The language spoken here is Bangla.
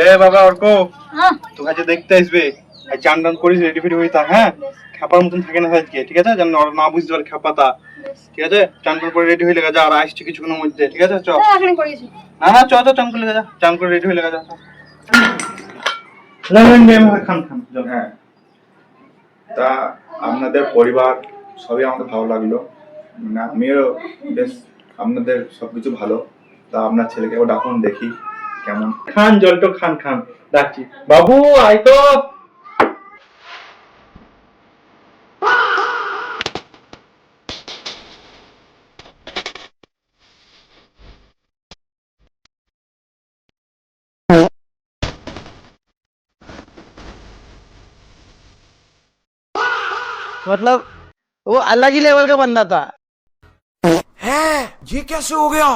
এ বাবা অর্ক, তোকে যে দেখতে আসবে চান টান করিস, রেডি ফেডি হয়ে থাক। হ্যাঁ, খেপার মতন থাকে না আজকে, ঠিক আছে? যেন ওরা না বুঝতে পারে খেপাতা। ঠিক আছে, চান টান করে রেডি হয়ে লেগে যা, আর আসছি কিছুক্ষণের মধ্যে। ঠিক আছে, চ। না না, চ চ, চান করে লেগে যা, চান করে রেডি হয়ে লেগে যা। খান খান। হ্যাঁ, তা আপনাদের পরিবার সবই আমাকে ভালো লাগলো, মানে আমিও বেশ, আপনাদের সবকিছু ভালো। তা আপনার ছেলেকে একবার ডাকুন, দেখি কেমন। খান জলটা, খান খান, ডাকছি। বাবু আয় তো। मतलब वो अलग ही लेवल का बंदा था। है ये कैसे हो गया?